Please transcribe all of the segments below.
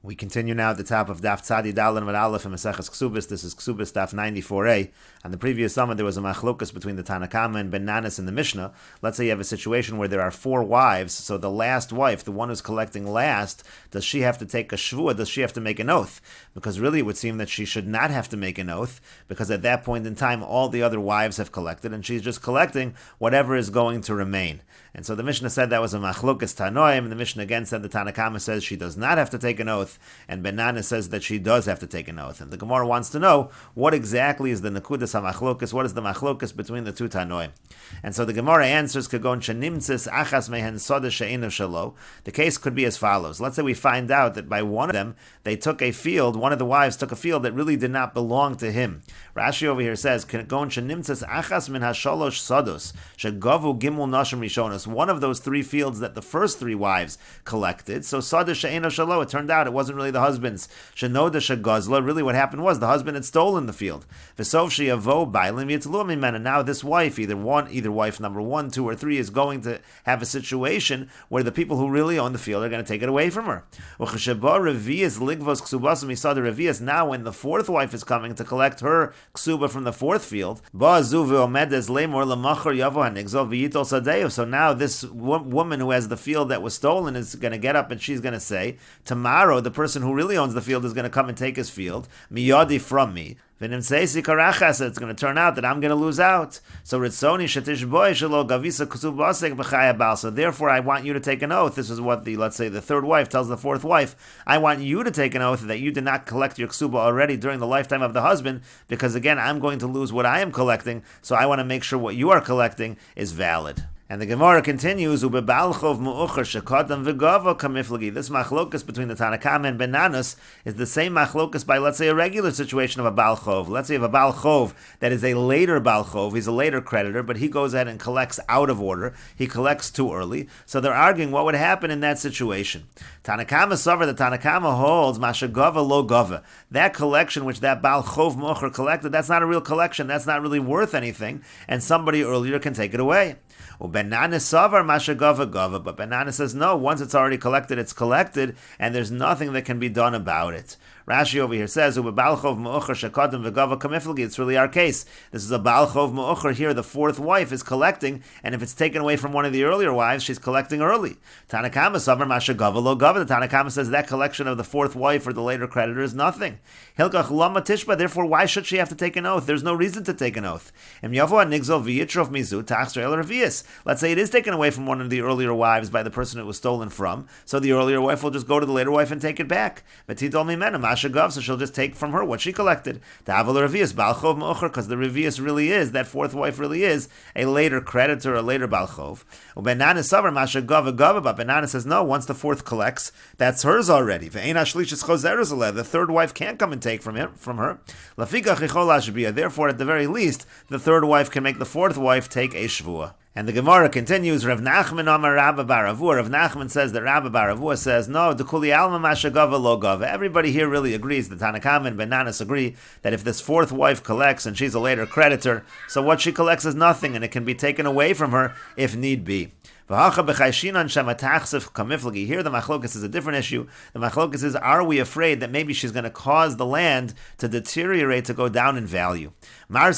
We continue now at the top of Daf Tzadi Dalin with Aleph and Mesechet Kesubos. This is Kesubos Daf 94a. On the previous summit, there was a machlokas between the Tanna Kama and Ben Nanas in the Mishnah. Let's say you have a situation where there are 4 wives, so the last wife, the one who's collecting last, does she have to take a shvuah? Does she have to make an oath? Because really it would seem that she should not have to make an oath, because at that point in time, all the other wives have collected, and she's just collecting whatever is going to remain. And so the Mishnah said that was a machlokas tanoim, and the Mishnah again said the Tanna Kama says she does not have to take an oath, and Ben Nanas says that she does have to take an oath. And the Gemara wants to know what exactly is the nekudas hamachlokas, what is the machlokas between the two tanoim. And so the Gemara answers, kagon shenimtzis achas mehen soda she'enav shalo. The case could be as follows. Let's say we find out that by one of them, they took a field, one of the wives took a field that really did not belong to him. Rashi over here says, kagon shenimtzis achas min hashalosh sodos, shegavu gimul nashim rishonos. One of those 3 fields that the first 3 wives collected. So soda she'enav shalo, it turned out it wasn't really the husband's. Shenoda shegazla, really what happened was the husband had stolen the field. V'sov she'yavo bailim yitzlu mimena. Now this wife, either wife number 1, 2, or 3 is going to have a situation where the people who really own the field are going to take it away from her. Now when the 4th wife is coming to collect her ksuba from the 4th field, so now this woman who has the field that was stolen is going to get up and she's going to say, tomorrow the person who really owns the field is going to come and take his field, miyadi from me. It's going to turn out that I'm going to lose out. So therefore I want you to take an oath. This is what let's say the 3rd wife tells the 4th wife, I want you to take an oath that you did not collect your ksuba already during the lifetime of the husband, because again, I'm going to lose what I am collecting, so I want to make sure what you are collecting is valid. And the Gemara continues, this machlokas between the Tanna Kama and Ben Nanas is the same machlokas by, let's say, a regular situation of a Baal Chov. Let's say you have a Baal Chov that is a later Baal Chov, he's a later creditor, but he goes ahead and collects out of order, he collects too early, so they're arguing what would happen in that situation. Tanna Kama Sover, the Tanna Kama holds, Masha Gava lo Gava. That collection which that Baal Chov Mocher collected, that's not a real collection, that's not really worth anything, and somebody earlier can take it away. Ben Nanas savar masha gava gava, but Ben Nanas says no. Once it's already collected, it's collected, and there's nothing that can be done about it. Rashi over here says, it's really our case. This is a Baal Chov Me'ucher here. The 4th wife is collecting, and if it's taken away from one of the earlier wives, she's collecting early. Tanna Kama Savar Masha Gava Lo Gava. The Tanna Kama says that collection of the 4th wife or the later creditor is nothing. Hilkach Lama Tishba, therefore, why should she have to take an oath? There's no reason to take an oath. Let's say it is taken away from one of the earlier wives by the person it was stolen from, so the earlier wife will just go to the later wife and take it back. So she'll just take from her what she collected. Because the Revius really is, that 4th wife really is, a later creditor, a later Baal Chov. But Ben Nanas says, no, once the 4th collects, that's hers already. The 3rd wife can't come and take from her. Therefore, at the very least, the 3rd wife can make the 4th wife take a shvuah. And the Gemara continues, Rav Nachman Amar Rabba bar Avua. Rav Nachman says that Rabba bar Avua says, no, the Kuli Alma Masha Gava Lo Gava. Everybody here really agrees, the Tanna Kama and Ben Nanas agree, that if this 4th wife collects and she's a later creditor, so what she collects is nothing, and it can be taken away from her if need be. Here the machlokas is a different issue. The machlokas is, are we afraid that maybe she's going to cause the land to deteriorate, to go down in value? One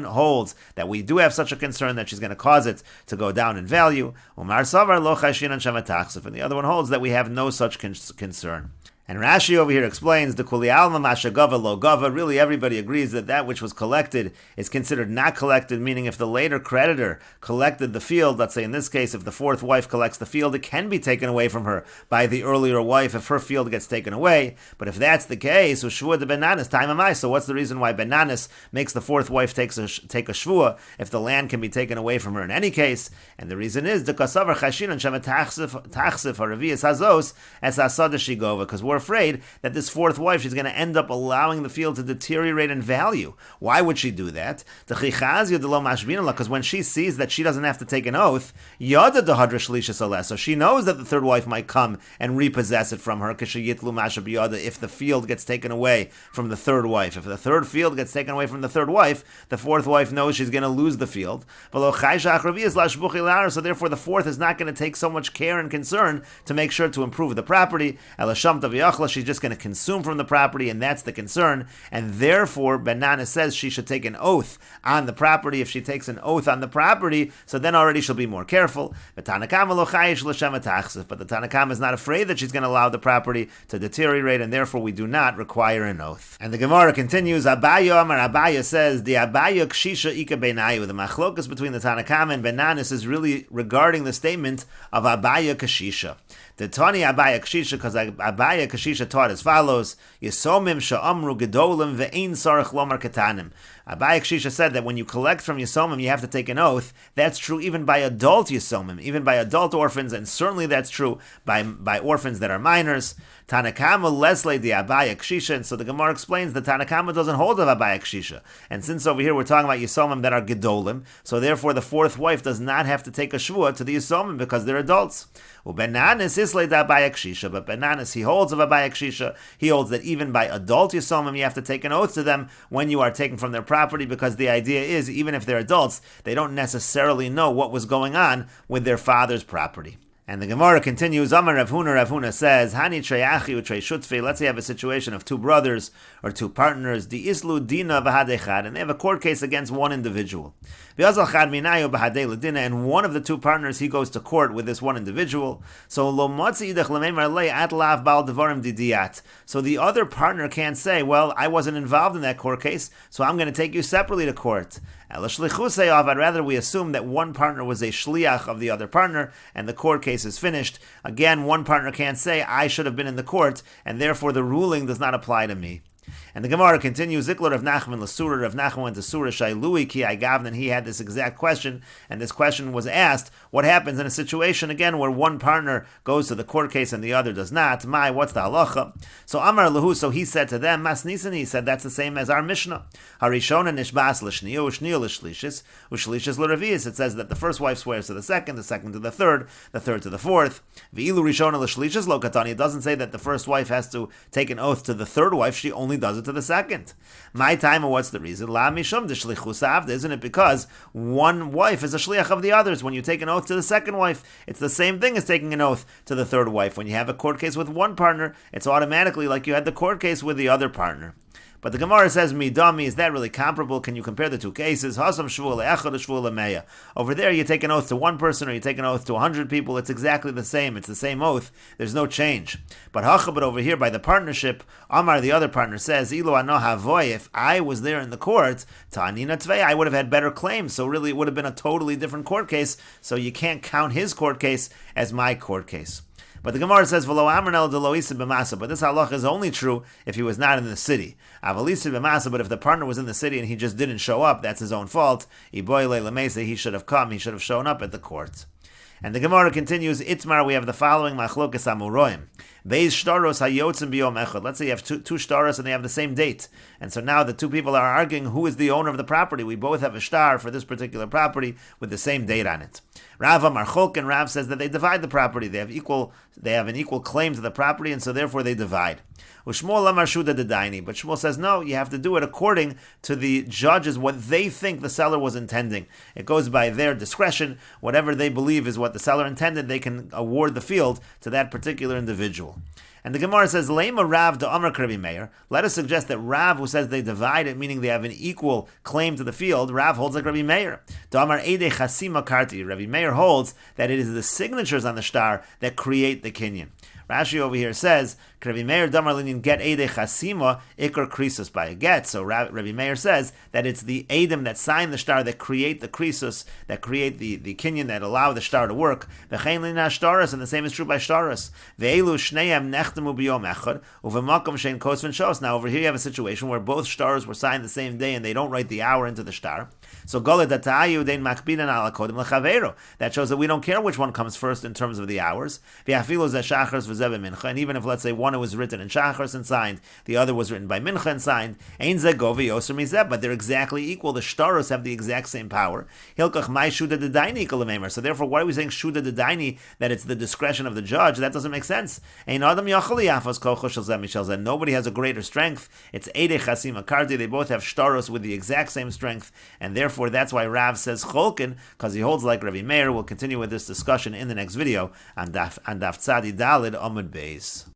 holds that we do have such a concern that she's going to cause it to go down in value, and the other one holds that we have no such concern. And Rashi over here explains the Kuli Alma Masha Gava Lo Gava. Really, everybody agrees that that which was collected is considered not collected, meaning if the later creditor collected the field, let's say in this case, if the 4th wife collects the field, it can be taken away from her by the earlier wife if her field gets taken away. But if that's the case, Shvuah de Ben Nanas, time am I. So what's the reason why Ben Nanas makes the 4th wife take a shvuah if the land can be taken away from her in any case? And the reason is the Kasavar Chashin and Shema Tachsif Haravias Hazos as Asada Shigova, because we're afraid that this fourth wife, she's going to end up allowing the field to deteriorate in value. Why would she do that? Because when she sees that she doesn't have to take an oath, so she knows that the third wife might come and repossess it from her if the field gets taken away from the third wife. If the third field gets taken away from the third wife, the fourth wife knows she's going to lose the field. So therefore the fourth is not going to take so much care and concern to make sure to improve the property. She's just going to consume from the property, and that's the concern. And therefore, Benana says she should take an oath on the property. If she takes an oath on the property, so then already she'll be more careful. But the Tanakama is not afraid that she's going to allow the property to deteriorate, and therefore we do not require an oath. And the Gemara continues, Abaya says, the Abaya Kshisha Ika Benayu, the machlokas between the Tanakama and Benanis is really regarding the statement of Abaya Kashisha. The Tani Abaya Kashisha, because Abaya Kashisha taught as follows: Yisomim sha'amru gedolim ve'ein sarach lomar ketanim. Abaya Kashisha said that when you collect from Yisomim, you have to take an oath. That's true even by adult Yisomim, even by adult orphans, and certainly that's true by orphans that are minors. Tanakama lesle the Abaya Kashisha, and so the Gemara explains that Tanakama doesn't hold of Abaya Kashisha. And since over here we're talking about Yisomim that are gedolim, so therefore the fourth wife does not have to take a shvua to the Yisomim because they're adults. Ubenanis islay da Abaya Kashisha, but Benanis, he holds of Abaya Kashisha. He holds that even by adult Yisomim you have to take an oath to them when you are taking from their property, because the idea is, even if they're adults, they don't necessarily know what was going on with their father's property. And the Gemara continues, Amar Rav Huna says, Hani treyachi u'trei shutfi. Let's say you have a situation of two brothers or two partners, di islu dina v'hadechad, and they have a court case against one individual. V'yazal chad minayu b'hadei l'dina, and one of the two partners, he goes to court with this one individual. So lo motzi idach l'meimar lei at lav bal devarim didiyat. So the other partner can't say, well, I wasn't involved in that court case, so I'm going to take you separately to court. I'd rather we assume that one partner was a shliach of the other partner, and the court case is finished. Again, one partner can't say, I should have been in the court, and therefore the ruling does not apply to me. And the Gemara continues, Zikler Rav Nachman l'Sura, Rav Nachman went to Surah Shailui Ki Agavnan, he had this exact question, and this question was asked, what happens in a situation, again, where one partner goes to the court case and the other does not? What's the halacha? So Amar Lahu, so he said to them, Mas Nisan, he said, that's the same as our Mishnah. Harishona nishbas l'shniyo, u'shniyo l'shlishis, u'shlishis l'revius. It says that the first wife swears to the second to the third to the fourth. V'ilu rishona l'shlishis lo katani. It doesn't say that the first wife has to take an oath to the third wife, she only does it to the second. My time, what's the reason? La mishum de shlichus avda. Isn't it because one wife is a shliach of the others? When you take an oath to the second wife, it's the same thing as taking an oath to the third wife. When you have a court case with one partner, it's automatically like you had the court case with the other partner. But the Gemara says, Midami, is that really comparable? Can you compare the two cases? Hasam shvul echad shvul meya. Over there, you take an oath to one person or you take an oath to 100 people. It's exactly the same. It's the same oath. There's no change. But over here, by the partnership, Amar, the other partner, says, Ilu ano havoy, if I was there in the court, ta'anina tvei, I would have had better claims. So really, it would have been a totally different court case. So you can't count his court case as my court case. But the Gemara says, but this halach is only true if he was not in the city. But if the partner was in the city and he just didn't show up, that's his own fault. He should have come, he should have shown up at the court. And the Gemara continues, Itmar, we have the following machlokas amuroim. Beis shtaros hayotzim biyom echad. Let's say you have two shtaros and they have the same date. And so now the two people are arguing who is the owner of the property. We both have a shtar for this particular property with the same date on it. Rav Amar Chok, and Rav says that they divide the property. They have an equal claim to the property, and so therefore they divide. Ushmuel Amar Shuda Dedaini, but Shmuel says no, you have to do it according to the judges, what they think the seller was intending. It goes by their discretion. Whatever they believe is what the seller intended, they can award the field to that particular individual. And the Gemara says, Lema Rav da Amar Rabbi Meir. Let us suggest that Rav, who says they divide it, meaning they have an equal claim to the field, Rav holds like Rabbi Meir. Da Amar Eide Chasima Karti. Rabbi Meir holds that it is the signatures on the star that create the kinyan. Rashi over here says, Rabbi Meir damar linyan get Eide Chasima ikar krisus by a get. So Rabbi Meir says that it's the Edom that sign the star that create the krisus, that create the kinyan, that allow the star to work. V'chein lina shtaras, and the same is true by shtaras. Ve'elu shneim nechtemu biyom echad uvemakom shein kosvin shos. Now over here you have a situation where both stars were signed the same day and they don't write the hour into the star. So Golet Datayu Dein Makbidan Ala Kodim Lechavero. That shows that we don't care which one comes first in terms of the hours. V'afilu ze shachars v'ze mincha, and even if, let's say, one was written in Shachris and signed, the other was written by mincha and signed, ein ze govi yoser mizeh, but they're exactly equal. The shtaros have the exact same power. Hilkach mai shuda dedaini kolamemer. So therefore, why are we saying shuda dedaini, that it's the discretion of the judge? That doesn't make sense. Ein adam yachali afas kocho shel zeh mishel zeh. Nobody has a greater strength. It's eidei chasim akardi. They both have shtaros with the exact same strength, and therefore that's why Rav says cholkin, because he holds like Rabbi Meir. We'll continue with this discussion in the next video on Daf Tzadi Dalid Amud Beis.